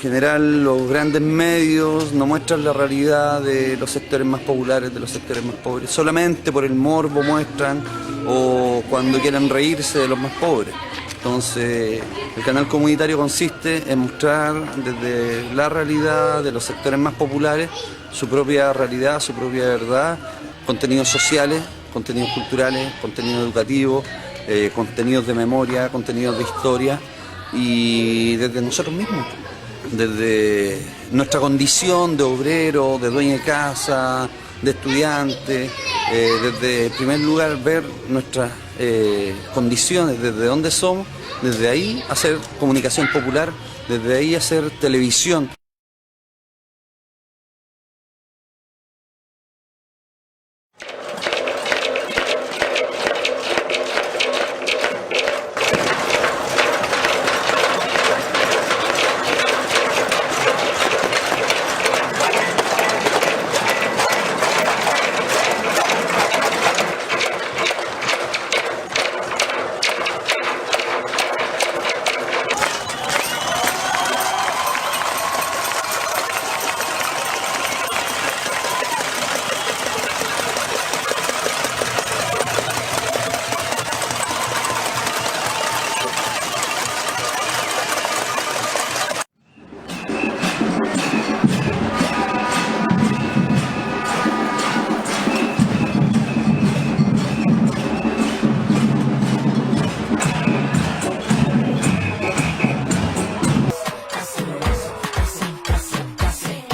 general los grandes medios no muestran la realidad de los sectores más populares, de los sectores más pobres. Solamente por el morbo muestran o cuando quieren reírse de los más pobres. Entonces, el canal comunitario consiste en mostrar desde la realidad de los sectores más populares su propia realidad, su propia verdad, contenidos sociales, contenidos culturales, contenidos educativos, contenidos de memoria, contenidos de historia y desde nosotros mismos, desde nuestra condición de obrero, de dueño de casa, de estudiante, desde en primer lugar ver nuestras condiciones, desde dónde somos, desde ahí hacer comunicación popular, desde ahí hacer televisión.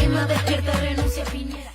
Emma despierta, renuncia Piñera.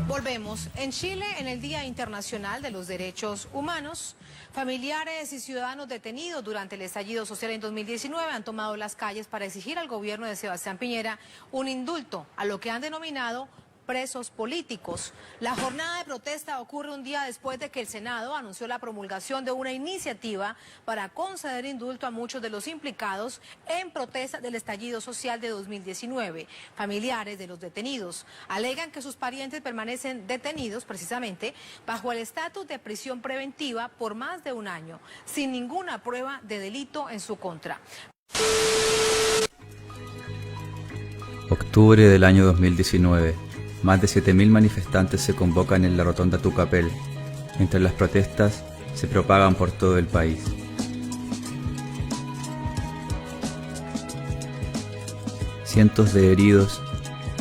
Volvemos. En Chile, en el Día Internacional de los Derechos Humanos, familiares y ciudadanos detenidos durante el estallido social en 2019 han tomado las calles para exigir al gobierno de Sebastián Piñera un indulto a lo que han denominado presos políticos. La jornada de protesta ocurre un día después de que el Senado anunció la promulgación de una iniciativa para conceder indulto a muchos de los implicados en protesta del estallido social de 2019. Familiares de los detenidos alegan que sus parientes permanecen detenidos precisamente bajo el estatus de prisión preventiva por más de un año, sin ninguna prueba de delito en su contra. Octubre del año 2019. Más de 7.000 manifestantes se convocan en la rotonda Tucapel, mientras las protestas se propagan por todo el país. Cientos de heridos,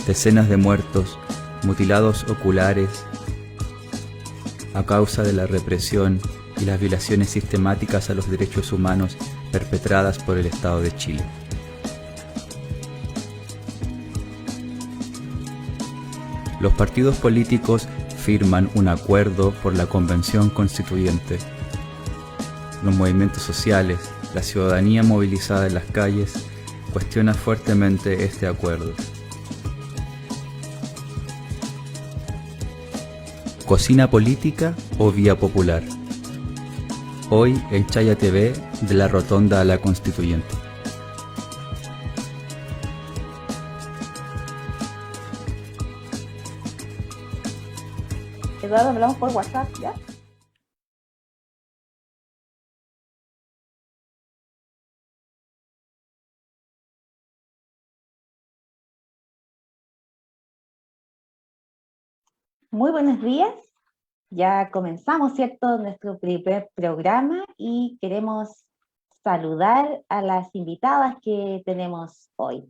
decenas de muertos, mutilados oculares, a causa de la represión y las violaciones sistemáticas a los derechos humanos perpetradas por el Estado de Chile. Los partidos políticos firman un acuerdo por la Convención Constituyente. Los movimientos sociales, la ciudadanía movilizada en las calles, cuestiona fuertemente este acuerdo. ¿Cocina política o vía popular? Hoy en Chaya TV, de la Rotonda a la Constituyente. Eduardo, hablamos por WhatsApp, ¿ya? Muy buenos días. Ya comenzamos, ¿cierto?, nuestro primer programa y queremos saludar a las invitadas que tenemos hoy,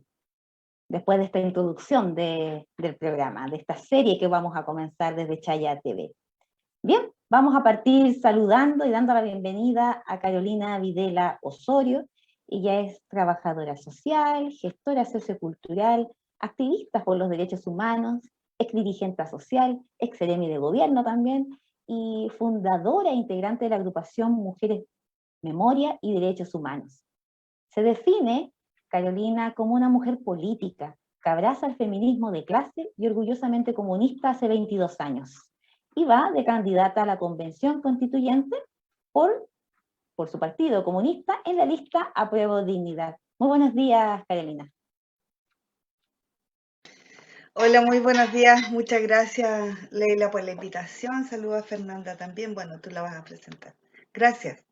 después de esta introducción del programa, de esta serie que vamos a comenzar desde Chaya TV. Bien, vamos a partir saludando y dando la bienvenida a Carolina Videla Osorio. Ella es trabajadora social, gestora sociocultural, activista por los derechos humanos ex dirigente social, ex seremi de gobierno también, y fundadora e integrante de la agrupación Mujeres, Memoria y Derechos Humanos. Se define, Carolina, como una mujer política, que abraza el feminismo de clase y orgullosamente comunista hace 22 años. Y va de candidata a la Convención Constituyente por su partido comunista en la lista Apruebo Dignidad. Muy buenos días, Carolina. Hola, muy buenos días. Muchas gracias, Leila, por la invitación. Saludos a Fernanda también. Bueno, tú la vas a presentar. Gracias.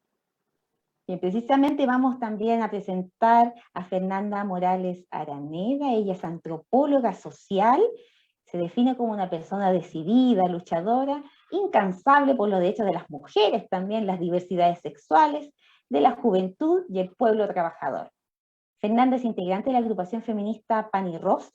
Y precisamente vamos también a presentar a Fernanda Morales Araneda. Ella es antropóloga social, se define como una persona decidida, luchadora, incansable por los derechos de las mujeres, también las diversidades sexuales, de la juventud y el pueblo trabajador. Fernanda es integrante de la agrupación feminista Pan y Rosas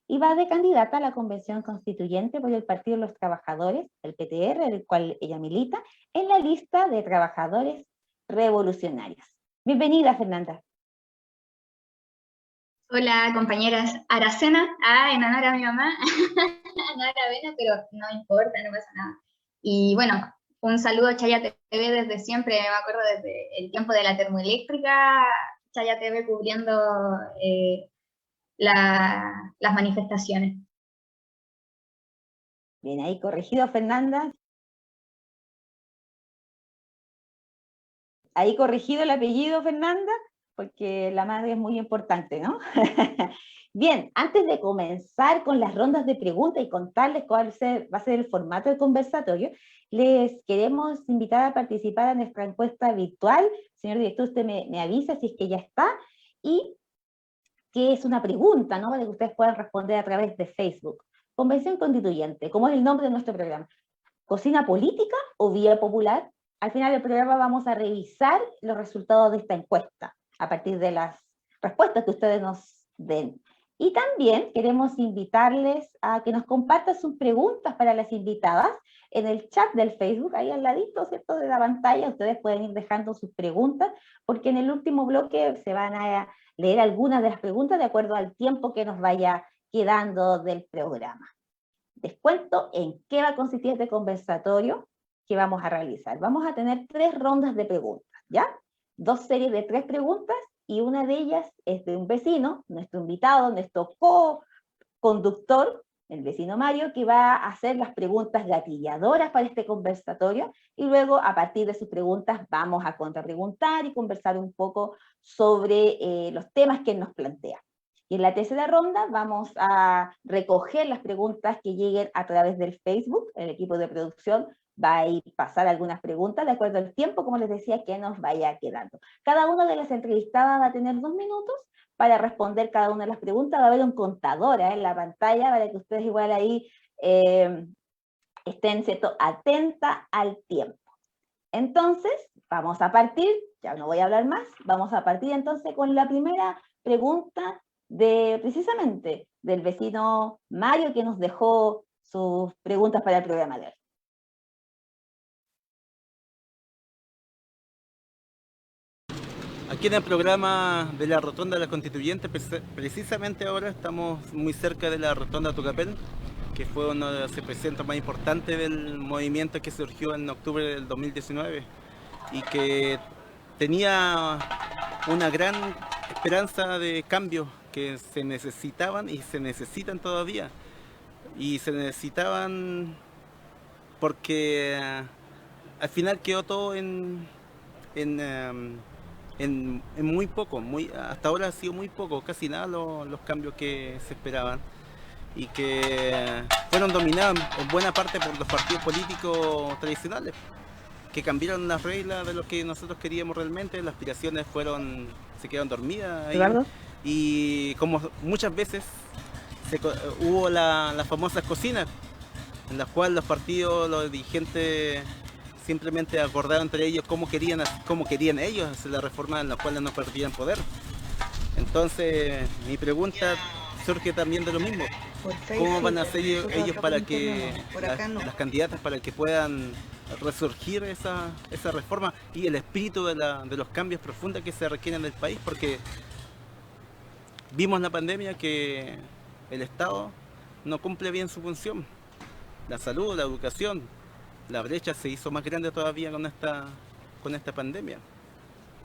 y va de candidata a la Convención Constituyente por el Partido de los Trabajadores, el PTR, del cual ella milita, en la lista de trabajadores revolucionarios. Bienvenida, Fernanda. Hola, compañeras. Aracena, en honor a mi mamá, no era Avena, pero no importa, no pasa nada. Y bueno, un saludo a Chaya TV desde siempre, me acuerdo desde el tiempo de la termoeléctrica, Chaya TV cubriendo las manifestaciones. Bien, ahí corregido, Fernanda. Ahí corregido el apellido, Fernanda, porque la madre es muy importante, ¿no? Bien, antes de comenzar con las rondas de preguntas y contarles cuál va a ser el formato del conversatorio, les queremos invitar a participar en nuestra encuesta virtual. Señor director, usted me avisa si es que ya está, y que es una pregunta, ¿no?, para que ustedes puedan responder a través de Facebook. Convención Constituyente, ¿cómo es el nombre de nuestro programa? ¿Cocina política o vía popular? Al final del programa vamos a revisar los resultados de esta encuesta a partir de las respuestas que ustedes nos den. Y también queremos invitarles a que nos compartan sus preguntas para las invitadas en el chat del Facebook, ahí al ladito, ¿cierto?, de la pantalla. Ustedes pueden ir dejando sus preguntas, porque en el último bloque se van a leer algunas de las preguntas de acuerdo al tiempo que nos vaya quedando del programa. Les cuento en qué va a consistir este conversatorio que vamos a realizar. Vamos a tener 3 rondas de preguntas, ¿ya? 2 series de 3 preguntas, y una de ellas es de un vecino, nuestro invitado, nuestro co-conductor, el vecino Mario, que va a hacer las preguntas gatilladoras para este conversatorio, y luego a partir de sus preguntas vamos a contrapreguntar y conversar un poco sobre los temas que él nos plantea. Y en la tercera ronda vamos a recoger las preguntas que lleguen a través del Facebook. El equipo de producción va a ir pasar algunas preguntas de acuerdo al tiempo, como les decía, que nos vaya quedando. Cada una de las entrevistadas va a tener 2 minutos para responder cada una de las preguntas. Va a haber un contador en la pantalla para que ustedes igual ahí estén, ¿cierto?, atenta al tiempo. Entonces, vamos a partir, ya no voy a hablar más, vamos a partir entonces con la primera pregunta precisamente del vecino Mario, que nos dejó sus preguntas para el programa de hoy. Aquí en el programa de la Rotonda de la Constituyente, precisamente ahora estamos muy cerca de la Rotonda Tucapel, que fue uno de los epicentros más importantes del movimiento que surgió en octubre del 2019 y que tenía una gran esperanza de cambio que se necesitaban y se necesitan todavía. Y se necesitaban porque al final quedó todo en muy poco, hasta ahora ha sido muy poco, casi nada los cambios que se esperaban y que fueron dominados en buena parte por los partidos políticos tradicionales, que cambiaron las reglas de lo que nosotros queríamos realmente. Las aspiraciones se quedaron dormidas ahí. ¿Eduardo? Y como muchas veces hubo las famosas cocinas, en las cuales los partidos, los dirigentes simplemente acordaron entre ellos cómo querían ellos hacer la reforma, en la cual no perdían poder. Entonces mi pregunta surge también de lo mismo. ¿Cómo van a hacer ellos para que las candidatas, para que puedan resurgir esa reforma y el espíritu de los cambios profundos que se requieren del país? Porque vimos en la pandemia que el Estado no cumple bien su función. La salud, la educación, la brecha se hizo más grande todavía con esta pandemia.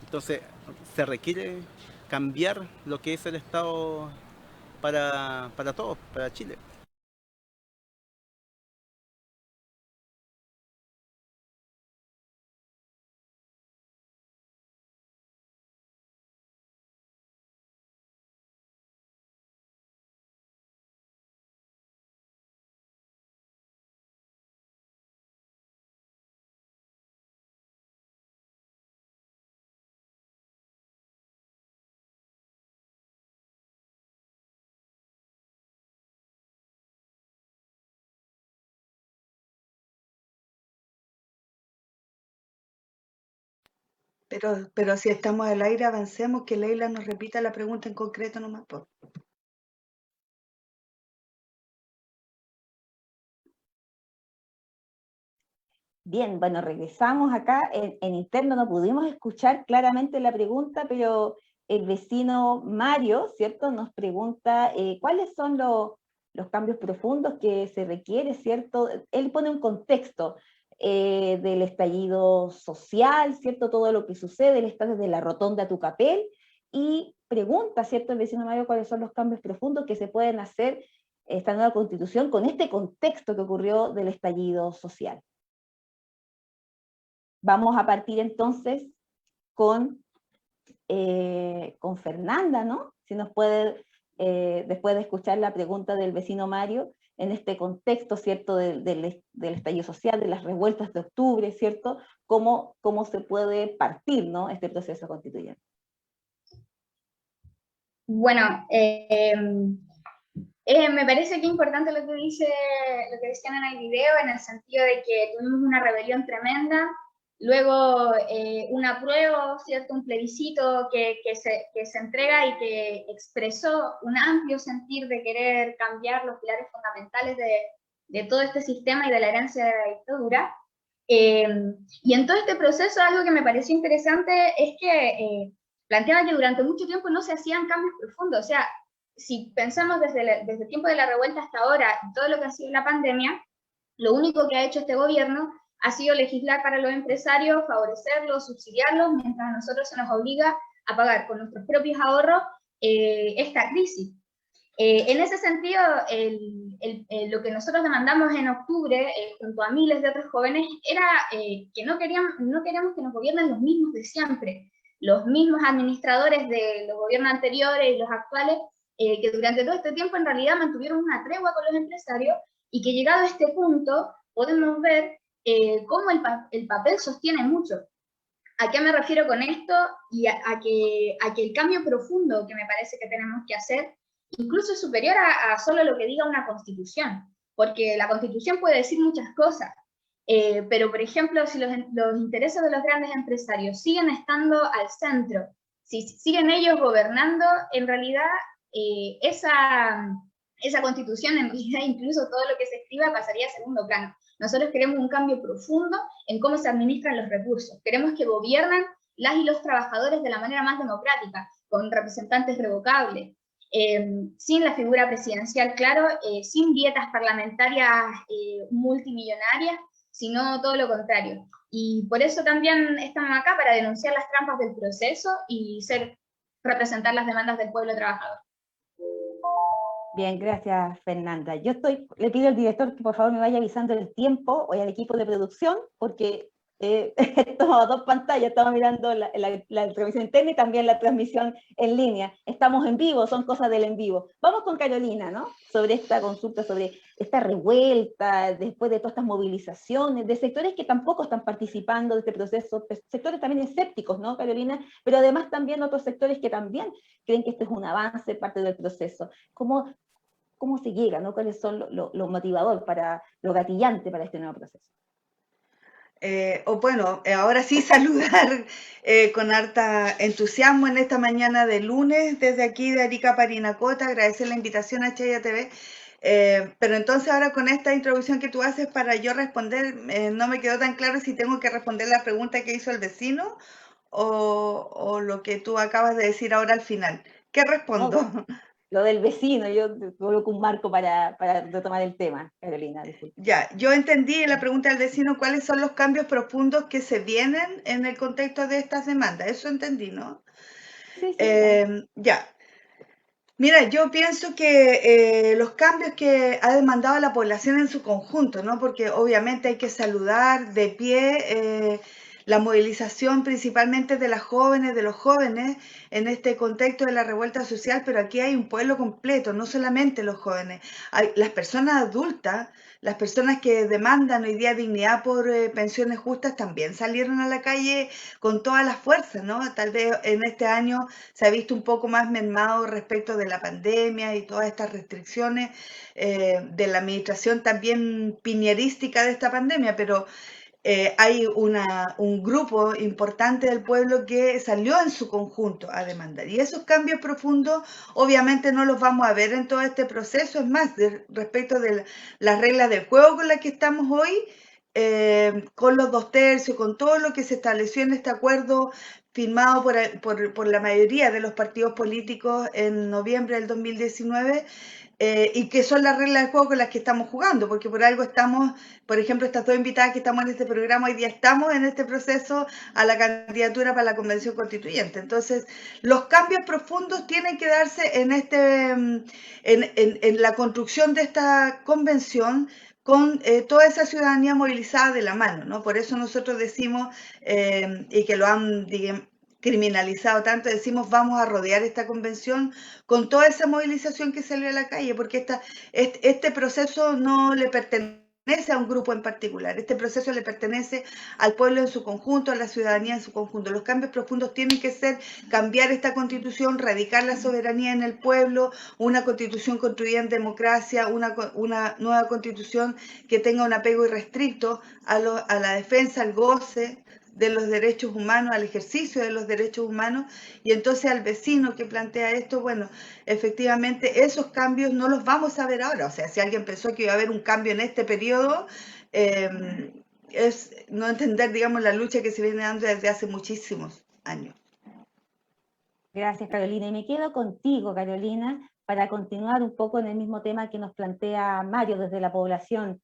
Entonces se requiere cambiar lo que es el Estado para todos, para Chile. Pero si estamos al aire, avancemos, que Leila nos repita la pregunta en concreto nomás, po. Bien, bueno, regresamos acá. En interno no pudimos escuchar claramente la pregunta, pero el vecino Mario, ¿cierto? Nos pregunta cuáles son los cambios profundos que se requiere, ¿cierto? Él pone un contexto del estallido social, ¿cierto? Todo lo que sucede, él está desde la rotonda Tucapel, y pregunta, ¿cierto? El vecino Mario cuáles son los cambios profundos que se pueden hacer esta nueva constitución con este contexto que ocurrió del estallido social. Vamos a partir entonces con Fernanda, ¿no? Si nos puede, después de escuchar la pregunta del vecino Mario, en este contexto, ¿cierto?, del estallido social, de las revueltas de octubre, ¿cierto?, cómo se puede partir, ¿no?, este proceso constituyente. Bueno, me parece que es importante lo que decían en el video, en el sentido de que tuvimos una rebelión tremenda, luego un apruebo, ¿cierto? Un plebiscito que se entrega y que expresó un amplio sentir de querer cambiar los pilares fundamentales de todo este sistema y de la herencia de la dictadura. Y en todo este proceso, algo que me pareció interesante es que planteaba que durante mucho tiempo no se hacían cambios profundos. O sea, si pensamos desde el tiempo de la revuelta hasta ahora y todo lo que ha sido la pandemia, lo único que ha hecho este gobierno ha sido legislar para los empresarios, favorecerlos, subsidiarlos, mientras a nosotros se nos obliga a pagar con nuestros propios ahorros esta crisis. En ese sentido, lo que nosotros demandamos en octubre, junto a miles de otros jóvenes, era que no queríamos que nos gobiernen los mismos de siempre, los mismos administradores de los gobiernos anteriores y los actuales, que durante todo este tiempo en realidad mantuvieron una tregua con los empresarios, y que llegado a este punto podemos ver cómo el papel sostiene mucho. ¿A qué me refiero con esto? Y a que el cambio profundo que me parece que tenemos que hacer incluso es superior a solo lo que diga una constitución, porque la constitución puede decir muchas cosas, pero por ejemplo, si los intereses de los grandes empresarios siguen estando al centro, si siguen ellos gobernando, en realidad esa constitución, en realidad incluso todo lo que se escriba pasaría a segundo plano. Nosotros queremos un cambio profundo en cómo se administran los recursos. Queremos que gobiernen las y los trabajadores de la manera más democrática, con representantes revocables, sin la figura presidencial, claro, sin dietas parlamentarias multimillonarias, sino todo lo contrario. Y por eso también estamos acá, para denunciar las trampas del proceso y representar las demandas del pueblo trabajador. Bien, gracias Fernanda. Le pido al director que por favor me vaya avisando el tiempo, o al equipo de producción, porque estamos a dos pantallas, estamos mirando la transmisión interna y también la transmisión en línea. Estamos en vivo, son cosas del en vivo. Vamos con Carolina, ¿no? Sobre esta consulta, sobre esta revuelta, después de todas estas movilizaciones, de sectores que tampoco están participando de este proceso, sectores también escépticos, ¿no, Carolina? Pero además también otros sectores que también creen que esto es un avance, parte del proceso. ¿Cómo se llega, ¿no? ¿Cuáles son los motivadores, lo gatillante para este nuevo proceso? Ahora sí saludar con harta entusiasmo en esta mañana de lunes desde aquí de Arica, Parinacota, agradecer la invitación a Chaya TV, pero entonces ahora con esta introducción que tú haces para yo responder, no me quedó tan claro si tengo que responder la pregunta que hizo el vecino o lo que tú acabas de decir ahora al final. ¿Qué respondo? lo del vecino, yo coloco un marco para retomar el tema, Carolina, disculpa. Ya, yo entendí la pregunta del vecino, ¿cuáles son los cambios profundos que se vienen en el contexto de estas demandas? Eso entendí, ¿no? Sí, claro. Ya. Mira, yo pienso que los cambios que ha demandado la población en su conjunto, ¿no? Porque obviamente hay que saludar de pie la movilización principalmente de las jóvenes, de los jóvenes en este contexto de la revuelta social, pero aquí hay un pueblo completo, no solamente los jóvenes, hay las personas adultas, las personas que demandan hoy día dignidad por pensiones justas también salieron a la calle con todas las fuerzas, ¿no? Tal vez en este año se ha visto un poco más mermado respecto de la pandemia y todas estas restricciones de la administración también piñerística de esta pandemia, pero hay un grupo importante del pueblo que salió en su conjunto a demandar. Y esos cambios profundos obviamente no los vamos a ver en todo este proceso. Es más, respecto de las reglas del juego con las que estamos hoy, con los 2/3, con todo lo que se estableció en este acuerdo firmado por la mayoría de los partidos políticos en noviembre del 2019, y que son las reglas del juego con las que estamos jugando, porque por algo estamos, por ejemplo, estas dos invitadas que estamos en este programa, hoy día estamos en este proceso a la candidatura para la Convención Constituyente. Entonces, los cambios profundos tienen que darse en la construcción de esta convención, con toda esa ciudadanía movilizada de la mano, ¿no? Por eso nosotros decimos, y que lo han criminalizado tanto, decimos vamos a rodear esta convención con toda esa movilización que salió a la calle, porque este proceso no le pertenece a un grupo en particular, este proceso le pertenece al pueblo en su conjunto, a la ciudadanía en su conjunto. Los cambios profundos tienen que ser cambiar esta constitución, radicar la soberanía en el pueblo, una constitución construida en democracia, una nueva constitución que tenga un apego irrestricto a la defensa, al goce de los derechos humanos, al ejercicio de los derechos humanos, y entonces al vecino que plantea esto, bueno, efectivamente esos cambios no los vamos a ver ahora. O sea, si alguien pensó que iba a haber un cambio en este periodo, es no entender, digamos, la lucha que se viene dando desde hace muchísimos años. Gracias, Carolina. Y me quedo contigo, Carolina, para continuar un poco en el mismo tema que nos plantea Mario desde la población.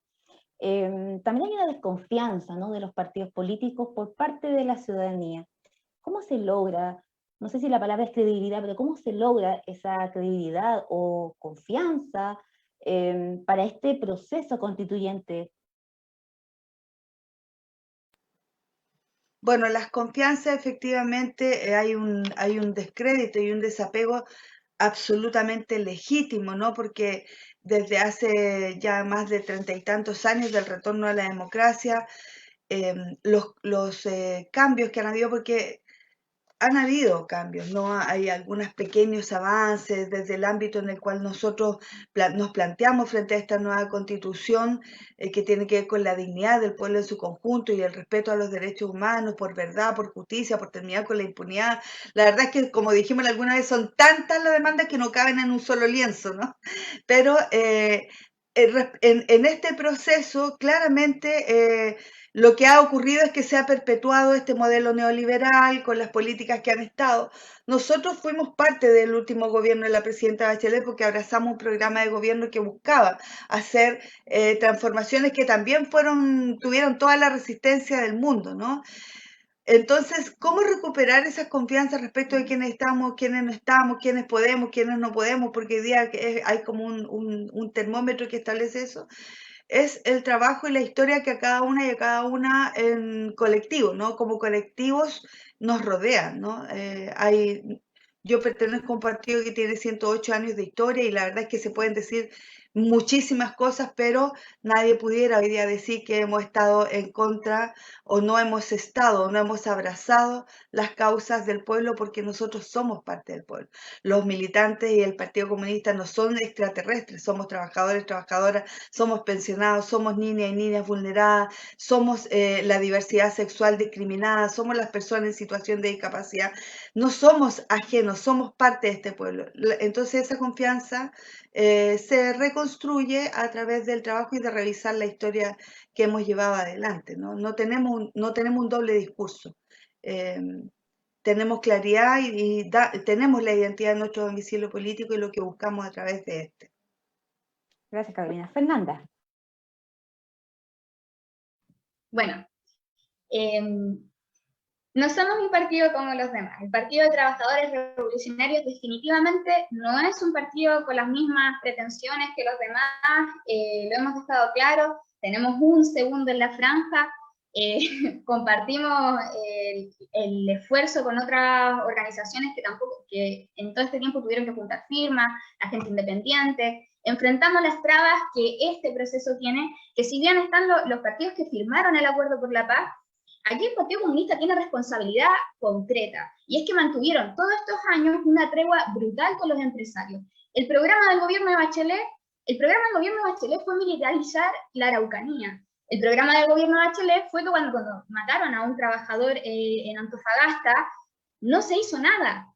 También hay una desconfianza, ¿no?, de los partidos políticos por parte de la ciudadanía. ¿Cómo se logra, no sé si la palabra es credibilidad, pero cómo se logra esa credibilidad o confianza para este proceso constituyente? Bueno, las confianzas efectivamente hay un descrédito y un desapego absolutamente legítimo, ¿no? Porque desde hace ya más de 30 y tantos años del retorno a la democracia, los cambios que han habido, porque han habido cambios, ¿no? Hay algunos pequeños avances desde el ámbito en el cual nosotros nos planteamos frente a esta nueva constitución, que tiene que ver con la dignidad del pueblo en su conjunto y el respeto a los derechos humanos, por verdad, por justicia, por terminar con la impunidad. La verdad es que, como dijimos alguna vez, son tantas las demandas que no caben en un solo lienzo, ¿no? Pero en este proceso, claramente, lo que ha ocurrido es que se ha perpetuado este modelo neoliberal con las políticas que han estado. Nosotros fuimos parte del último gobierno de la presidenta Bachelet porque abrazamos un programa de gobierno que buscaba hacer transformaciones que también tuvieron toda la resistencia del mundo, ¿no? Entonces, ¿cómo recuperar esas confianzas respecto de quiénes estamos, quiénes no estamos, quiénes podemos, quiénes no podemos? Porque hoy día hay como un termómetro que establece eso. Es el trabajo y la historia que a cada una y a cada una en colectivo, ¿no? Como colectivos nos rodean, ¿no? Yo pertenezco a un partido que tiene 108 años de historia y la verdad es que se pueden decir muchísimas cosas, pero nadie pudiera hoy día decir que hemos estado en contra o no hemos estado o no hemos abrazado las causas del pueblo, porque nosotros somos parte del pueblo. Los militantes y el Partido Comunista no son extraterrestres, somos trabajadores, trabajadoras, somos pensionados, somos niñas y niñas vulneradas, somos la diversidad sexual discriminada, somos las personas en situación de discapacidad, no somos ajenos, somos parte de este pueblo. Entonces esa confianza se reconstruye a través del trabajo y de revisar la historia que hemos llevado adelante, ¿no? No tenemos un doble discurso. tenemos claridad tenemos la identidad de nuestro domicilio político y lo que buscamos a través de este. Gracias, Carolina. Fernanda. Bueno, no somos un partido como los demás. El Partido de Trabajadores Revolucionarios definitivamente no es un partido con las mismas pretensiones que los demás, lo hemos dejado claro, tenemos un segundo en la franja, compartimos el esfuerzo con otras organizaciones que en todo este tiempo tuvieron que juntar firmas, la gente independiente, enfrentamos las trabas que este proceso tiene, que si bien están los partidos que firmaron el Acuerdo por la Paz, aquí el Partido Comunista tiene responsabilidad concreta, y es que mantuvieron todos estos años una tregua brutal con los empresarios. El programa del gobierno de Bachelet fue militarizar la Araucanía. El programa del gobierno de Bachelet fue que cuando mataron a un trabajador en Antofagasta, no se hizo nada.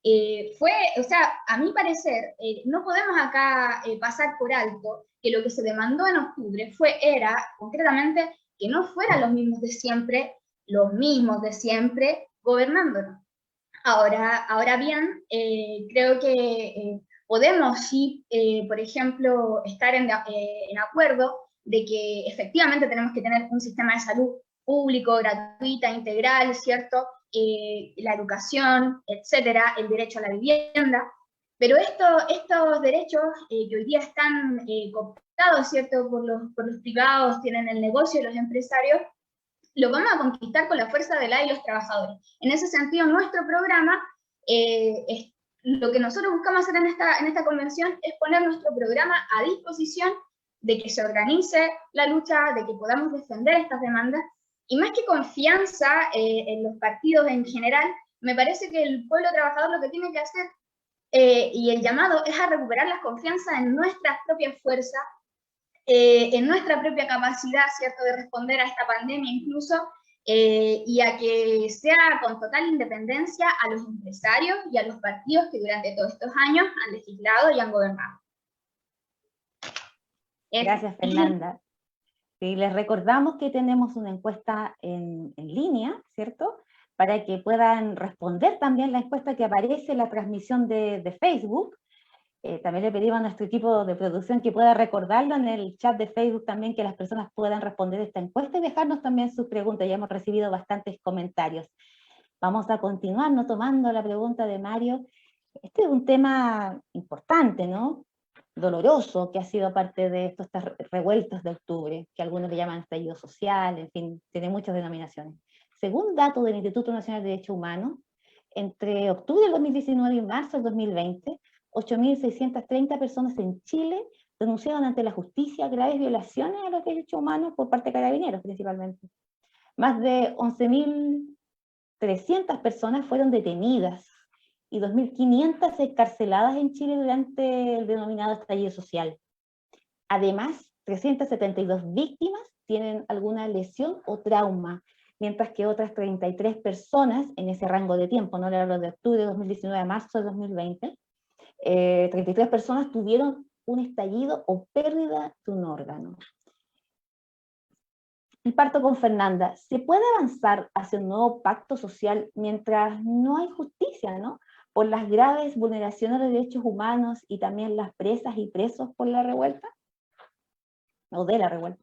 O sea, a mi parecer, no podemos acá pasar por alto que lo que se demandó en octubre era, concretamente, que no fueran los mismos de siempre, gobernándonos. Ahora bien, creo que podemos sí, por ejemplo, estar en acuerdo de que efectivamente tenemos que tener un sistema de salud público, gratuita, integral, ¿cierto? La educación, etcétera, el derecho a la vivienda, pero estos derechos que hoy día están cooptados, ¿cierto? Por los privados, tienen el negocio de los empresarios, lo vamos a conquistar con la fuerza de la y los trabajadores. En ese sentido, nuestro programa, lo que nosotros buscamos hacer en esta convención es poner nuestro programa a disposición de que se organice la lucha, de que podamos defender estas demandas, y más que confianza en los partidos en general, me parece que el pueblo trabajador lo que tiene que hacer, y el llamado, es a recuperar la confianza en nuestras propias fuerzas, en nuestra propia capacidad, ¿cierto?, de responder a esta pandemia incluso, y a que sea con total independencia a los empresarios y a los partidos que durante todos estos años han legislado y han gobernado. Gracias, Fernanda. Y les recordamos que tenemos una encuesta en línea, ¿cierto?, para que puedan responder también la encuesta que aparece en la transmisión de Facebook. También le pedimos a nuestro equipo de producción que pueda recordarlo en el chat de Facebook también, que las personas puedan responder esta encuesta y dejarnos también sus preguntas. Ya hemos recibido bastantes comentarios. Vamos a continuar no tomando la pregunta de Mario. Este es un tema importante, ¿no? Doloroso, que ha sido parte de estas revueltas de octubre, que algunos le llaman estallido social, en fin, tiene muchas denominaciones. Según datos del Instituto Nacional de Derechos Humanos, entre octubre del 2019 y marzo del 2020, 8.630 personas en Chile denunciaron ante la justicia graves violaciones a los derechos humanos por parte de carabineros, principalmente. Más de 11.300 personas fueron detenidas y 2.500 encarceladas en Chile durante el denominado estallido social. Además, 372 víctimas tienen alguna lesión o trauma, mientras que otras 33 personas en ese rango de tiempo, no le hablo de octubre de 2019 a marzo de 2020, 33 personas tuvieron un estallido o pérdida de un órgano. Y parto con Fernanda. ¿Se puede avanzar hacia un nuevo pacto social mientras no hay justicia, ¿no?, por las graves vulneraciones de derechos humanos y también las presas y presos por la revuelta? ¿O de la revuelta?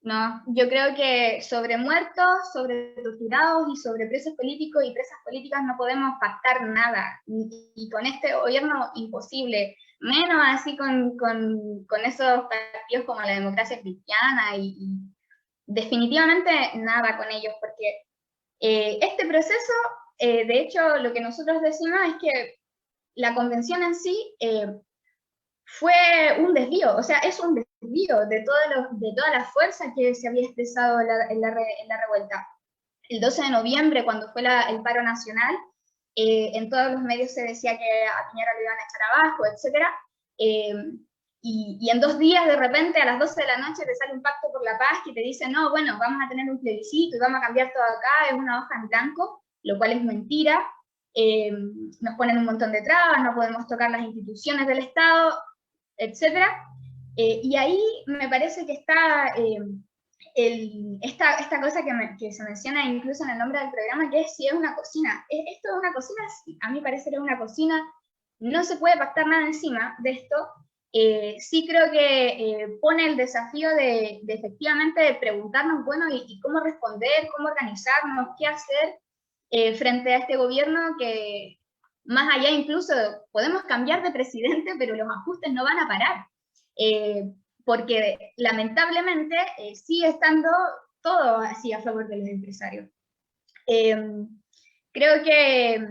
No, yo creo que sobre muertos, sobre torturados y sobre presos políticos y presas políticas no podemos pactar nada. Y con este gobierno imposible, menos así con esos partidos como la Democracia Cristiana y definitivamente nada con ellos, porque este proceso, de hecho, lo que nosotros decimos es que la convención en sí fue un desvío, o sea, es un desvío de toda la fuerza que se había expresado en la revuelta. El 12 de noviembre, cuando fue el paro nacional, en todos los medios se decía que a Piñera lo iban a echar abajo, etc. Y en 2 días, de repente, a las 12 de la noche, te sale un pacto por la paz que te dice, no, bueno, vamos a tener un plebiscito y vamos a cambiar todo acá, es una hoja en blanco, lo cual es mentira. Nos ponen un montón de trabas, no podemos tocar las instituciones del Estado, etc. Y ahí me parece que está esta cosa que se menciona incluso en el nombre del programa, que es si es una cocina. ¿Esto es una cocina? Sí, a mi parecer es una cocina. No se puede pactar nada encima de esto. Sí creo que pone el desafío de efectivamente de preguntarnos, bueno, y cómo responder, cómo organizarnos, qué hacer frente a este gobierno que, más allá incluso, podemos cambiar de presidente, pero los ajustes no van a parar. Porque lamentablemente sigue estando todo así a favor de los empresarios. Creo que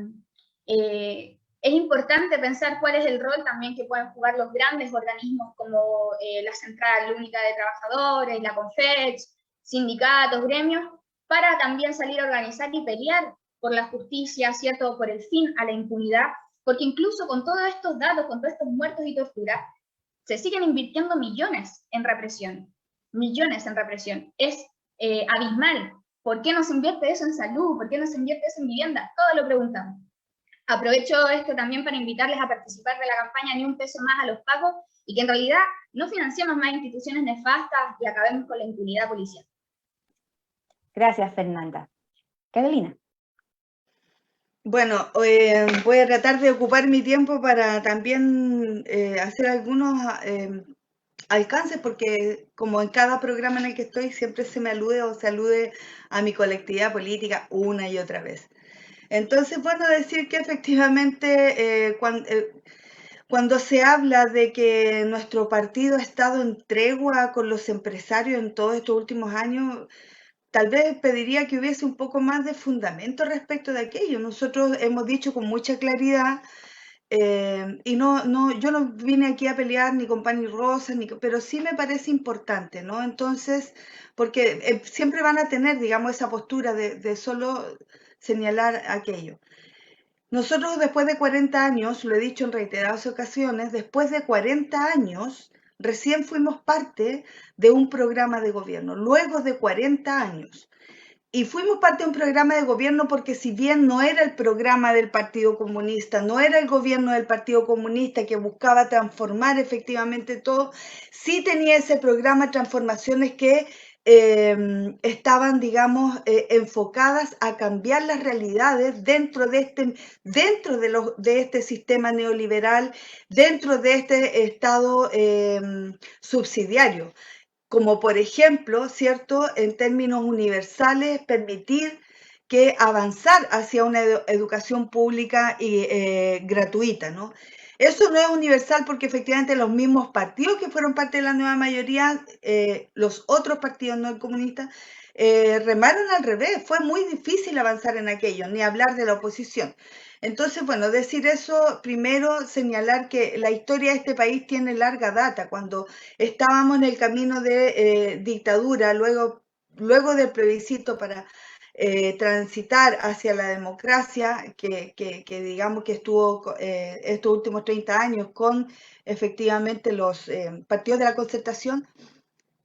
es importante pensar cuál es el rol también que pueden jugar los grandes organismos como la Central Única de Trabajadores, la CONFECH, sindicatos, gremios, para también salir a organizar y pelear por la justicia, ¿cierto?, por el fin a la impunidad, porque incluso con todos estos datos, con todos estos muertos y torturas, se siguen invirtiendo millones en represión. Millones en represión. Es abismal. ¿Por qué no se invierte eso en salud? ¿Por qué no se invierte eso en vivienda? Todo lo preguntamos. Aprovecho esto también para invitarles a participar de la campaña Ni un peso más a los pacos y que en realidad no financiemos más instituciones nefastas y acabemos con la impunidad policial. Gracias, Fernanda. Carolina. Bueno, voy a tratar de ocupar mi tiempo para también hacer algunos alcances, porque como en cada programa en el que estoy siempre se me alude o se alude a mi colectividad política una y otra vez. Entonces, bueno, decir que efectivamente cuando se habla de que nuestro partido ha estado en tregua con los empresarios en todos estos últimos años, tal vez pediría que hubiese un poco más de fundamento respecto de aquello. Nosotros hemos dicho con mucha claridad, y yo no vine aquí a pelear ni con pan y rosas, pero sí me parece importante, ¿no? Entonces, porque siempre van a tener, digamos, esa postura de solo señalar aquello. Nosotros después de 40 años, lo he dicho en reiteradas ocasiones, después de 40 años, recién fuimos parte de un programa de gobierno, luego de 40 años. Y fuimos parte de un programa de gobierno porque si bien no era el programa del Partido Comunista, no era el gobierno del Partido Comunista que buscaba transformar efectivamente todo, sí tenía ese programa de transformaciones que estaban, digamos, enfocadas a cambiar las realidades dentro de este sistema neoliberal, dentro de este Estado subsidiario. Como por ejemplo, ¿cierto?, en términos universales, permitir que avanzar hacia una educación pública y gratuita, ¿no? Eso no es universal porque efectivamente los mismos partidos que fueron parte de la nueva mayoría, los otros partidos no comunistas, remaron al revés. Fue muy difícil avanzar en aquello, ni hablar de la oposición. Entonces, bueno, decir eso, primero señalar que la historia de este país tiene larga data. Cuando estábamos en el camino de dictadura, luego del plebiscito para transitar hacia la democracia, que digamos que estuvo estos últimos 30 años con efectivamente los partidos de la concertación,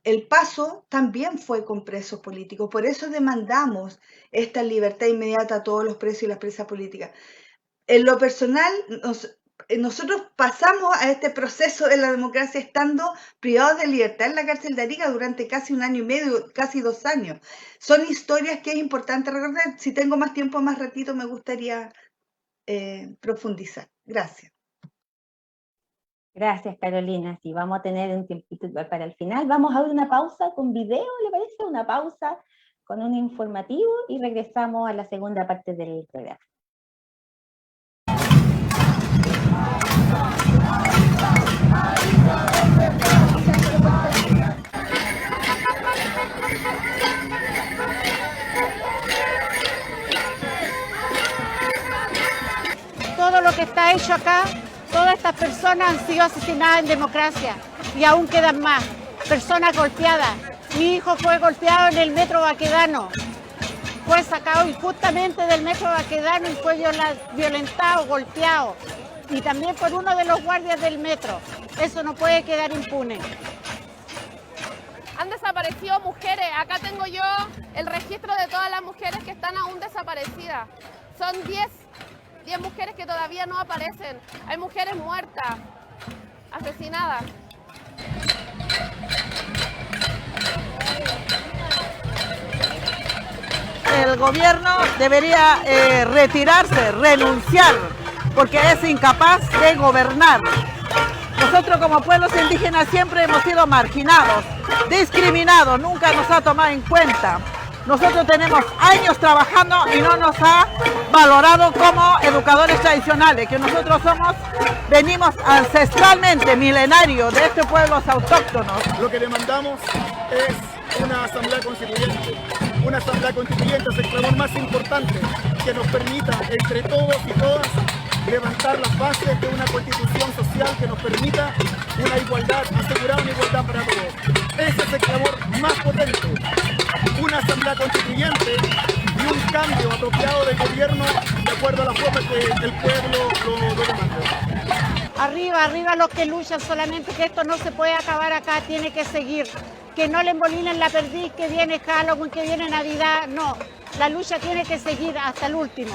el paso también fue con presos políticos. Por eso demandamos esta libertad inmediata a todos los presos y las presas políticas. En lo personal, nosotros pasamos a este proceso de la democracia estando privados de libertad en la cárcel de Arica durante casi 1 año y medio, casi 2 años. Son historias que es importante recordar. Si tengo más tiempo, más ratito, me gustaría profundizar. Gracias. Gracias, Carolina. Sí, vamos a tener un tiempito igual para el final. Vamos a ver una pausa con video, ¿le parece? Una pausa con un informativo y regresamos a la segunda parte del programa. Todo lo que está hecho acá, todas estas personas han sido asesinadas en democracia y aún quedan más. Personas golpeadas. Mi hijo fue golpeado en el metro Baquedano. Fue sacado injustamente del metro Baquedano y fue violentado, golpeado. Y también por uno de los guardias del metro. Eso no puede quedar impune. Han desaparecido mujeres. Acá tengo yo el registro de todas las mujeres que están aún desaparecidas. Son 10 mujeres que todavía no aparecen. Hay mujeres muertas, asesinadas. el gobierno debería retirarse, renunciar, porque es incapaz de gobernar. Nosotros como pueblos indígenas siempre hemos sido marginados, discriminados, nunca nos ha tomado en cuenta. Nosotros tenemos años trabajando y no nos ha valorado como educadores tradicionales, que nosotros venimos ancestralmente, milenarios, de estos pueblos autóctonos. Lo que demandamos es una asamblea constituyente. Una asamblea constituyente es el clamor más importante que nos permita, entre todos y todas, levantar las bases de una constitución social que nos permita una igualdad, asegurar una igualdad para todos. Ese es el clamor más potente. Una asamblea constituyente y un cambio apropiado de gobierno de acuerdo a la forma que el pueblo lo demanda. Arriba, arriba los que luchan, solamente que esto no se puede acabar acá, tiene que seguir. Que no le embolinen la perdiz, que viene Halloween, que viene Navidad, no. La lucha tiene que seguir hasta el último.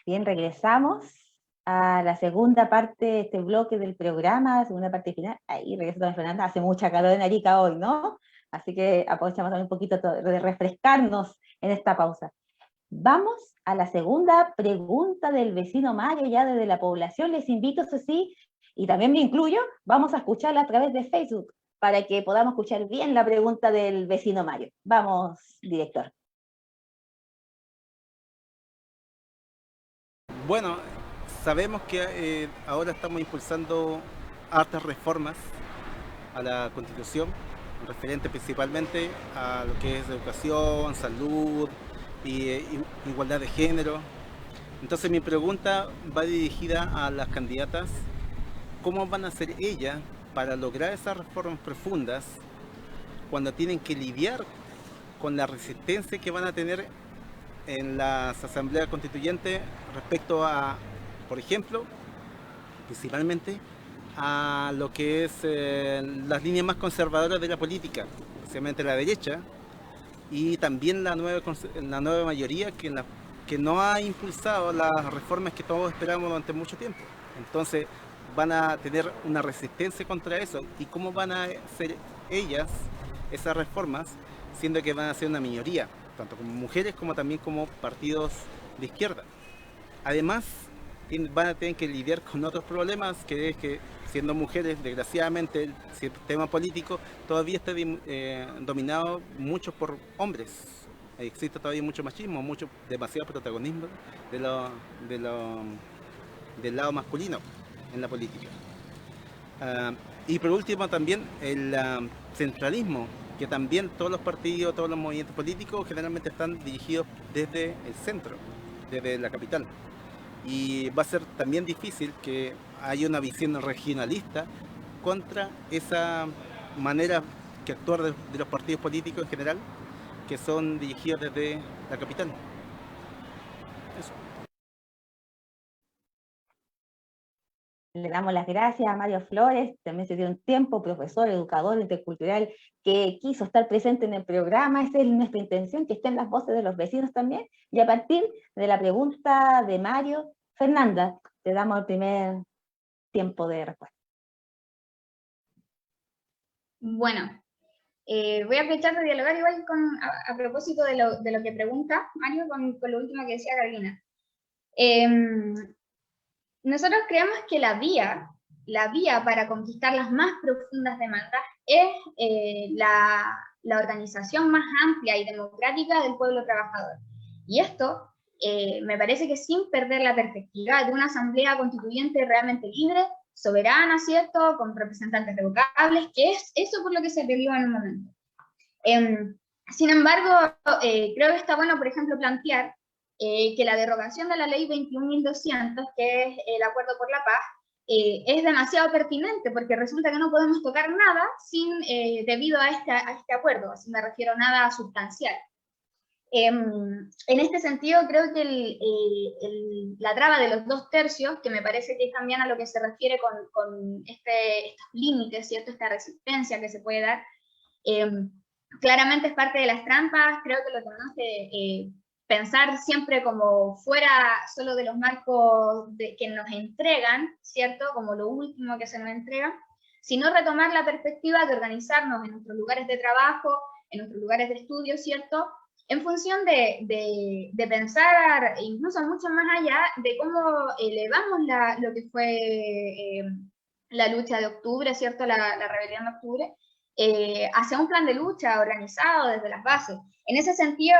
Bien, regresamos a la segunda parte de este bloque del programa, la segunda parte final. Ahí regresa doña Fernanda, hace mucha calor en Arica hoy, ¿no? Así que aprovechamos también un poquito de refrescarnos en esta pausa. Vamos a la segunda pregunta del vecino Mario, ya desde la población. Les invito, eso sí, y también me incluyo, vamos a escucharla a través de Facebook, para que podamos escuchar bien la pregunta del vecino Mario. Vamos, director. Bueno, sabemos que ahora estamos impulsando hartas reformas a la Constitución, referente principalmente a lo que es educación, salud y igualdad de género. Entonces mi pregunta va dirigida a las candidatas: ¿cómo van a hacer ellas para lograr esas reformas profundas cuando tienen que lidiar con la resistencia que van a tener en las asambleas constituyentes respecto a, por ejemplo, principalmente a lo que es las líneas más conservadoras de la política, especialmente la derecha, y también la nueva mayoría que no ha impulsado las reformas que todos esperamos durante mucho tiempo? Entonces van a tener una resistencia contra eso. ¿Y cómo van a hacer ellas esas reformas, siendo que van a ser una minoría, tanto como mujeres como también como partidos de izquierda? Además, van a tener que lidiar con otros problemas, que es que, siendo mujeres, desgraciadamente el sistema político todavía está dominado mucho por hombres. Existe todavía mucho machismo, demasiado protagonismo del lado masculino en la política. Y por último también el centralismo, que también todos los partidos, todos los movimientos políticos generalmente están dirigidos desde el centro, desde la capital. Y va a ser también difícil que haya una visión regionalista contra esa manera que actuar de los partidos políticos en general, que son dirigidos desde la capital. Eso. Le damos las gracias a Mario Flores, también se dio un tiempo, profesor, educador intercultural, que quiso estar presente en el programa. Esa es nuestra intención, que estén las voces de los vecinos también. Y a partir de la pregunta de Mario, Fernanda, te damos el primer tiempo de respuesta. Bueno, voy a aprovechar de dialogar igual a propósito de lo que pregunta Mario con lo último que decía Carolina. Nosotros creemos que la vía para conquistar las más profundas demandas es la organización más amplia y democrática del pueblo trabajador. Y esto me parece que sin perder la perspectiva de una asamblea constituyente realmente libre, soberana, ¿cierto?, con representantes revocables, que es eso por lo que se peleó en un momento. Sin embargo, creo que está bueno, por ejemplo, plantear que la derogación de la ley 21.200, que es el Acuerdo por la Paz, es demasiado pertinente, porque resulta que no podemos tocar nada debido a este acuerdo, así me refiero a nada sustancial. En este sentido, creo que la traba de los 2/3, que me parece que es también a lo que se refiere con estos límites, ¿cierto?, esta resistencia que se puede dar, Claramente es parte de las trampas, creo que lo tenemos que pensar siempre como fuera solo de los marcos que nos entregan, ¿cierto? Como lo último que se nos entrega, sino retomar la perspectiva de organizarnos en nuestros lugares de trabajo, en nuestros lugares de estudio, ¿cierto? En función de pensar incluso mucho más allá de cómo elevamos lo que fue la lucha de octubre, ¿cierto? La rebelión de octubre, hacia un plan de lucha organizado desde las bases. En ese sentido,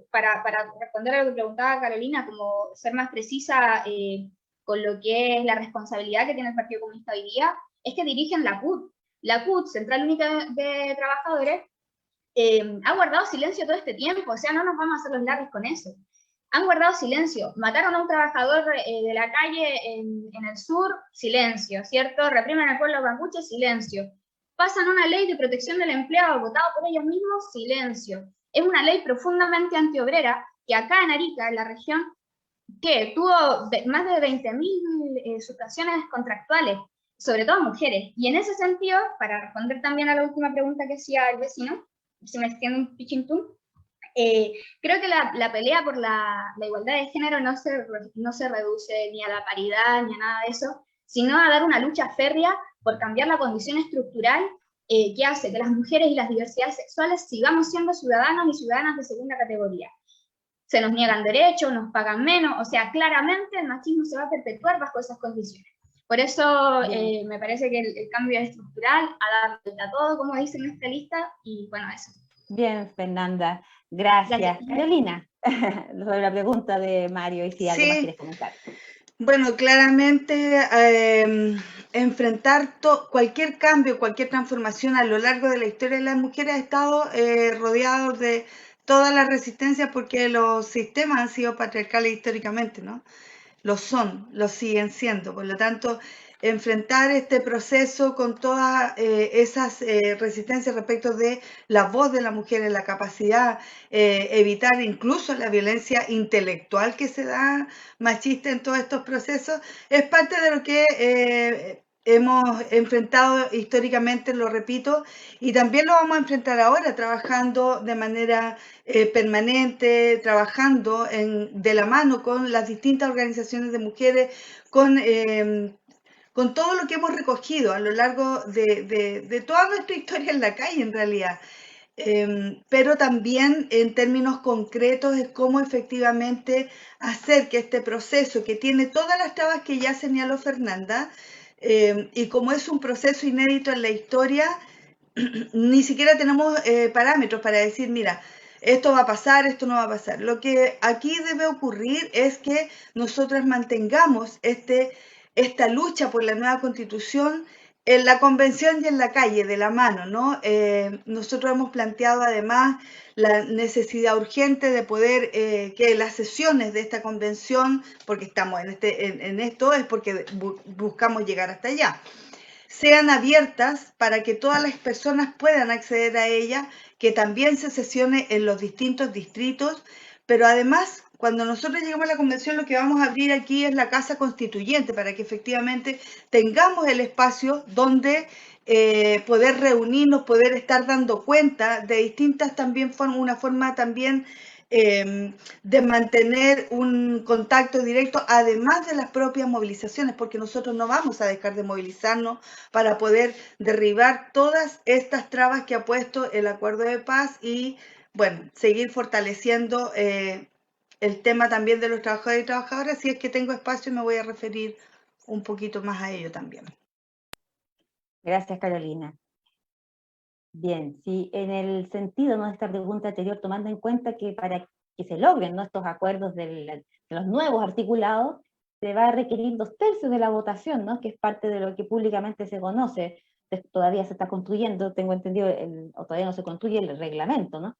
para responder a lo que preguntaba Carolina, como ser más precisa con lo que es la responsabilidad que tiene el Partido Comunista hoy día, es que dirigen la CUT. La CUT, Central Única de Trabajadores, ha guardado silencio todo este tiempo, o sea, no nos vamos a hacer los largos con eso. Han guardado silencio, mataron a un trabajador de la calle en el sur, silencio, ¿cierto? Reprimen al pueblo mapuche, silencio. Pasan una ley de protección del empleado votado por ellos mismos, silencio. Es una ley profundamente antiobrera que acá en Arica, en la región, que tuvo más de 20.000 suspensiones contractuales, sobre todo mujeres. Y en ese sentido, para responder también a la última pregunta que hacía el vecino, si me extiendo un pichintún, creo que la pelea por la igualdad de género no se reduce ni a la paridad ni a nada de eso, sino a dar una lucha férrea por cambiar la condición estructural que hace que las mujeres y las diversidades sexuales sigamos siendo ciudadanos y ciudadanas de segunda categoría. Se nos niegan derechos, nos pagan menos, o sea, claramente el machismo se va a perpetuar bajo esas condiciones. Por eso me parece que el cambio es estructural, a dar vuelta a todo, como dice nuestra lista, y bueno, eso. Bien, Fernanda, gracias. Carolina, sobre la pregunta de Mario, y si algo más quieres comentar. Bueno, claramente enfrentar cualquier cambio, cualquier transformación a lo largo de la historia de las mujeres ha estado rodeado de todas las resistencias porque los sistemas han sido patriarcales históricamente, ¿no? Lo son, lo siguen siendo. Por lo tanto, enfrentar este proceso con todas esas resistencias respecto de la voz de la mujer, la capacidad, evitar incluso la violencia intelectual que se da machista en todos estos procesos, es parte de lo que hemos enfrentado históricamente, lo repito, y también lo vamos a enfrentar ahora, trabajando de manera permanente, trabajando de la mano con las distintas organizaciones de mujeres, con todo lo que hemos recogido a lo largo de toda nuestra historia en la calle, en realidad. Pero también en términos concretos es cómo efectivamente hacer que este proceso, que tiene todas las trabas que ya señaló Fernanda, y como es un proceso inédito en la historia, ni siquiera tenemos parámetros para decir, mira, esto va a pasar, esto no va a pasar. Lo que aquí debe ocurrir es que nosotras mantengamos esta lucha por la nueva constitución en la convención y en la calle, de la mano, ¿no? Nosotros hemos planteado además la necesidad urgente de poder que las sesiones de esta convención, porque estamos en esto, es porque buscamos llegar hasta allá, sean abiertas para que todas las personas puedan acceder a ella, que también se sesione en los distintos distritos, pero además, cuando nosotros lleguemos a la convención, lo que vamos a abrir aquí es la Casa Constituyente, para que efectivamente tengamos el espacio donde poder reunirnos, poder estar dando cuenta de distintas también formas, una forma también de mantener un contacto directo, además de las propias movilizaciones, porque nosotros no vamos a dejar de movilizarnos para poder derribar todas estas trabas que ha puesto el acuerdo de paz y, bueno, seguir fortaleciendo el tema también de los trabajadores y trabajadoras. Si es que tengo espacio, me voy a referir un poquito más a ello también. Gracias, Carolina. Bien, sí, en el sentido de esta pregunta anterior, tomando en cuenta que para que se logren, ¿no?, estos acuerdos de los nuevos articulados, se va a requerir 2/3 de la votación, ¿no?, que es parte de lo que públicamente se conoce. Todavía se está construyendo, tengo entendido, o todavía no se construye el reglamento, ¿no?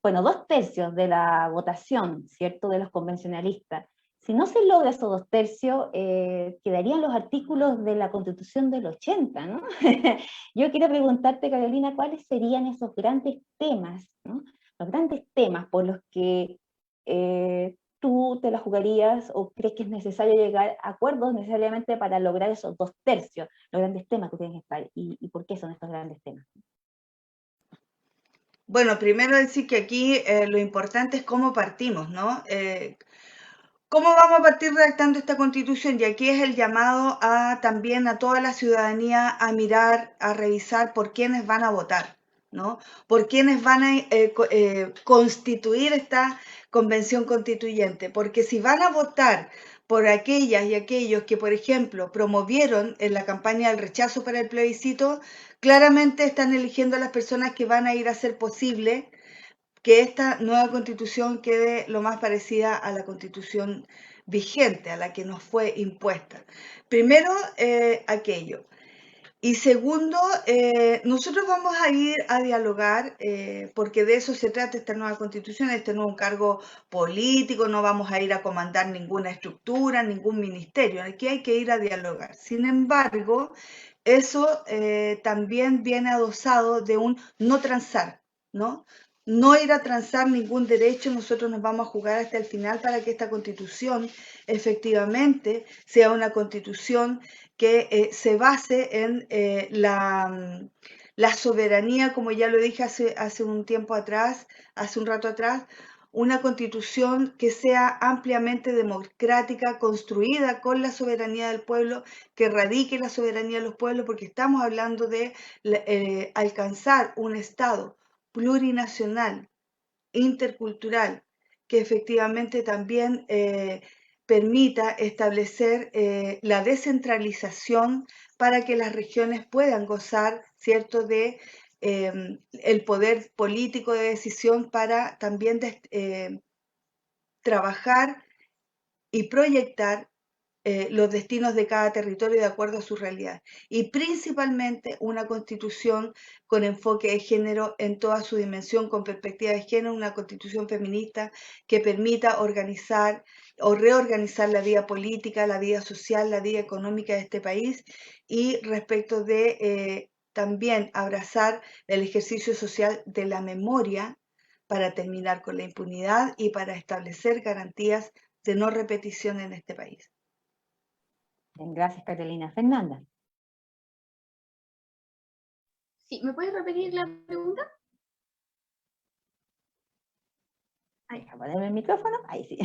Bueno, 2/3 de la votación, ¿cierto?, de los convencionalistas. Si no se logra esos 2/3, quedarían los artículos de la Constitución del 80, ¿no? Yo quiero preguntarte, Carolina, ¿cuáles serían esos grandes temas, ¿no?, los grandes temas por los que tú te la jugarías o crees que es necesario llegar a acuerdos necesariamente para lograr esos 2/3, los grandes temas que tienen que estar, y por qué son estos grandes temas? Bueno, primero decir que aquí lo importante es cómo partimos, ¿no? ¿Cómo vamos a partir redactando esta constitución? Y aquí es el llamado también a toda la ciudadanía a mirar, a revisar por quiénes van a votar, ¿no? Por quiénes van a constituir esta convención constituyente. Porque si van a votar por aquellas y aquellos que, por ejemplo, promovieron en la campaña del rechazo para el plebiscito, claramente están eligiendo a las personas que van a ir a hacer posible que esta nueva constitución quede lo más parecida a la constitución vigente, a la que nos fue impuesta. Primero, aquello. Y segundo, nosotros vamos a ir a dialogar, porque de eso se trata esta nueva constitución, este no es un cargo político, no vamos a ir a comandar ninguna estructura, ningún ministerio, aquí hay que ir a dialogar. Sin embargo, eso también viene adosado de un no transar, ¿no? No ir a transar ningún derecho, nosotros nos vamos a jugar hasta el final para que esta constitución efectivamente sea una constitución que se base en la soberanía, como ya lo dije hace un tiempo atrás, hace un rato atrás, una constitución que sea ampliamente democrática, construida con la soberanía del pueblo, que radique la soberanía de los pueblos, porque estamos hablando de alcanzar un Estado plurinacional, intercultural, que efectivamente también permita establecer la descentralización para que las regiones puedan gozar, ¿cierto?, de el poder político de decisión para también trabajar y proyectar los destinos de cada territorio de acuerdo a su realidad. Y principalmente una constitución con enfoque de género en toda su dimensión, con perspectiva de género, una constitución feminista que permita organizar o reorganizar la vida política, la vida social, la vida económica de este país, y respecto de también abrazar el ejercicio social de la memoria para terminar con la impunidad y para establecer garantías de no repetición en este país. Bien, gracias, Carolina. Fernanda. Sí, ¿me puedes repetir la pregunta? Deja ponerme el micrófono. Ahí sí.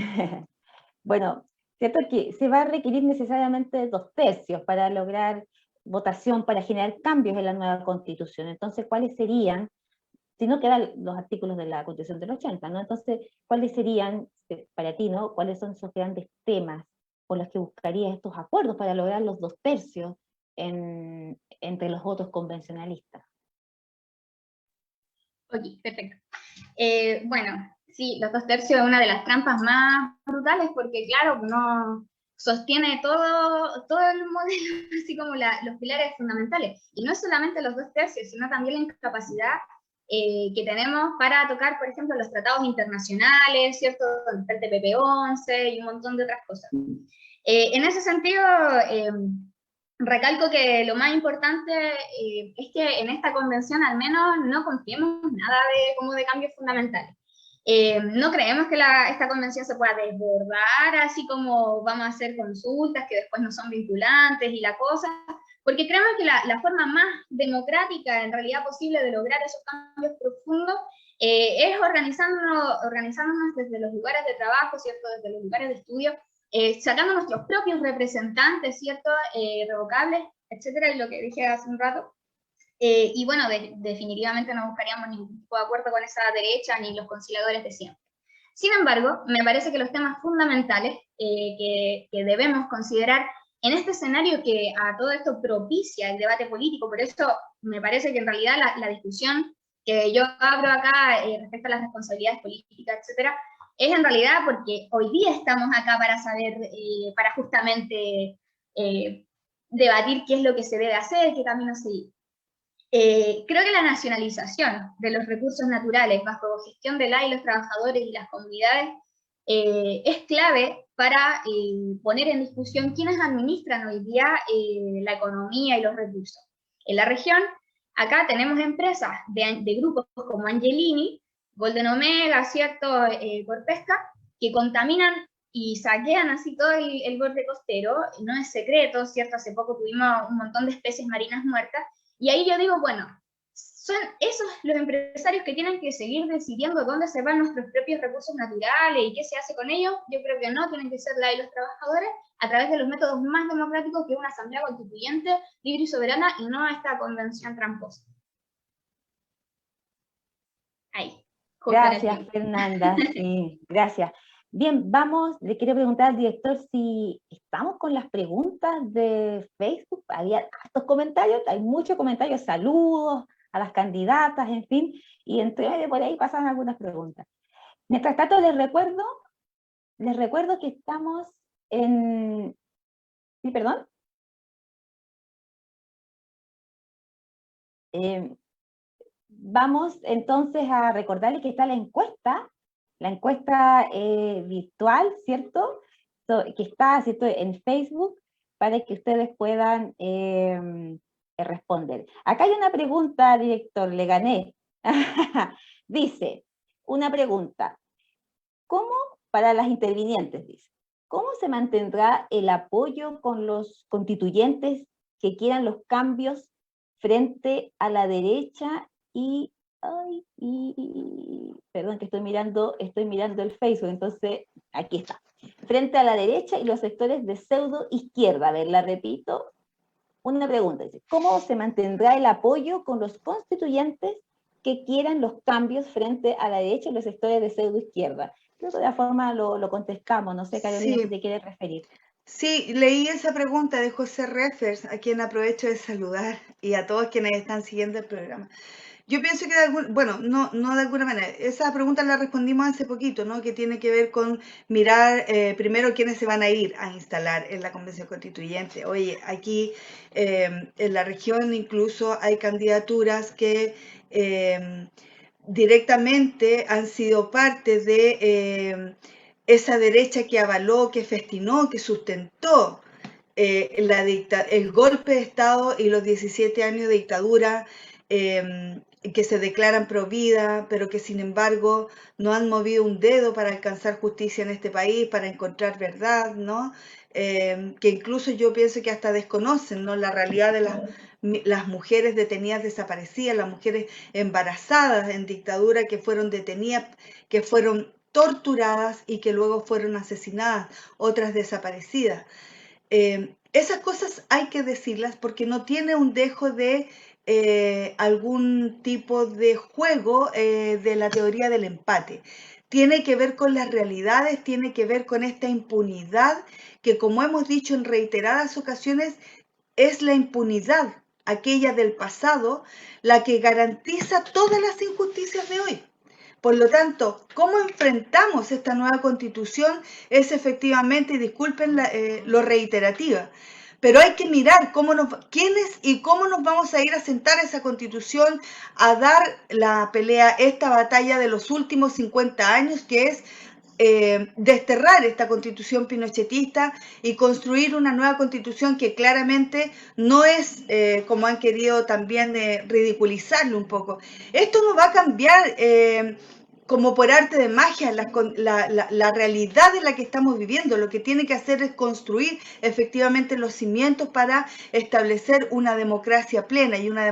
Bueno, cierto que se va a requerir necesariamente 2/3 para lograr votación, para generar cambios en la nueva constitución. Entonces, ¿cuáles serían, si no quedan los artículos de la constitución del 80, ¿no? Entonces, ¿cuáles serían, para ti, ¿no? ¿Cuáles son esos grandes temas por los que buscarías estos acuerdos para lograr los 2/3 entre los votos convencionalistas? Ok, perfecto. Bueno, sí, los 2/3 es una de las trampas más brutales porque, claro, no sostiene todo el modelo, así como los pilares fundamentales. Y no es solamente los 2/3, sino también la incapacidad que tenemos para tocar, por ejemplo, los tratados internacionales, ¿cierto? El TPP-11 y un montón de otras cosas. En ese sentido, recalco que lo más importante es que en esta convención al menos no confiemos nada de cambios fundamentales. No creemos que esta convención se pueda desbordar, así como vamos a hacer consultas que después no son vinculantes y la cosa, porque creemos que la forma más democrática en realidad posible de lograr esos cambios profundos es organizándonos desde los lugares de trabajo, ¿cierto? Desde los lugares de estudio, sacando nuestros propios representantes, ¿cierto? Revocables, etcétera, y lo que dije hace un rato. Y bueno, definitivamente no buscaríamos ningún tipo de acuerdo con esa derecha ni los conciliadores de siempre. Sin embargo, me parece que los temas fundamentales que debemos considerar en este escenario que a todo esto propicia el debate político, por eso me parece que en realidad la discusión que yo abro acá respecto a las responsabilidades políticas, etcétera, es en realidad porque hoy día estamos acá para saber, para justamente debatir qué es lo que se debe hacer, qué camino seguir. Creo que la nacionalización de los recursos naturales bajo gestión de la y los trabajadores y las comunidades es clave para poner en discusión quiénes administran hoy día la economía y los recursos. En la región, acá tenemos empresas de grupos como Angelini, Golden Omega, ¿cierto? Corpesca, que contaminan y saquean así todo el borde costero. No es secreto, ¿cierto? Hace poco tuvimos un montón de especies marinas muertas. Y ahí yo digo, bueno, son esos los empresarios que tienen que seguir decidiendo dónde se van nuestros propios recursos naturales y qué se hace con ellos. Yo creo que no, tienen que ser la y los trabajadores a través de los métodos más democráticos que una asamblea constituyente libre y soberana y no esta convención tramposa. Ahí. Gracias, Fernanda. Sí, gracias. Bien, le quiero preguntar al director si estamos con las preguntas de Facebook. Había estos comentarios, hay muchos comentarios, saludos a las candidatas, en fin, y entre medio por ahí pasan algunas preguntas. Mientras tanto, les recuerdo que estamos en... ¿Sí, perdón? Vamos entonces a recordarles que está la encuesta virtual, ¿cierto? Que está, ¿cierto?, en Facebook, para que ustedes puedan responder. Acá hay una pregunta, director, le gané. Dice, una pregunta, ¿cómo, para las intervinientes, dice, cómo se mantendrá el apoyo con los constituyentes que quieran los cambios frente a la derecha perdón, que estoy mirando el Facebook, entonces, aquí está. Frente a la derecha y los sectores de pseudo izquierda? A ver, la repito. Una pregunta, dice, ¿cómo se mantendrá el apoyo con los constituyentes que quieran los cambios frente a la derecha y los sectores de pseudo izquierda? Creo que de la forma lo contestamos, no sé, Carolina, si te quieres referir. Sí, leí esa pregunta de José Reffers, a quien aprovecho de saludar, y a todos quienes están siguiendo el programa. Yo pienso que no de alguna manera, esa pregunta la respondimos hace poquito, ¿no? Que tiene que ver con mirar primero quiénes se van a ir a instalar en la Convención Constituyente. Oye, aquí en la región incluso hay candidaturas que directamente han sido parte de esa derecha que avaló, que festinó, que sustentó el golpe de Estado y los 17 años de dictadura, que se declaran pro vida, pero que sin embargo no han movido un dedo para alcanzar justicia en este país, para encontrar verdad, ¿no? Que incluso yo pienso que hasta desconocen, ¿no?, la realidad de las mujeres detenidas desaparecidas, las mujeres embarazadas en dictadura que fueron detenidas, que fueron torturadas y que luego fueron asesinadas, otras desaparecidas. Esas cosas hay que decirlas porque no tiene un dejo de algún tipo de juego de la teoría del empate. Tiene que ver con las realidades, tiene que ver con esta impunidad que, como hemos dicho en reiteradas ocasiones, es la impunidad, aquella del pasado, la que garantiza todas las injusticias de hoy. Por lo tanto, ¿cómo enfrentamos esta nueva constitución? Es efectivamente, y disculpen lo reiterativa, pero hay que mirar quiénes y cómo nos vamos a ir a sentar a esa constitución, a dar la pelea, esta batalla de los últimos 50 años, que es desterrar esta constitución pinochetista y construir una nueva constitución que claramente no es, como han querido también ridiculizarlo un poco. Esto no va a cambiar como por arte de magia la realidad en la que estamos viviendo. Lo que tiene que hacer es construir efectivamente los cimientos para establecer una democracia plena y una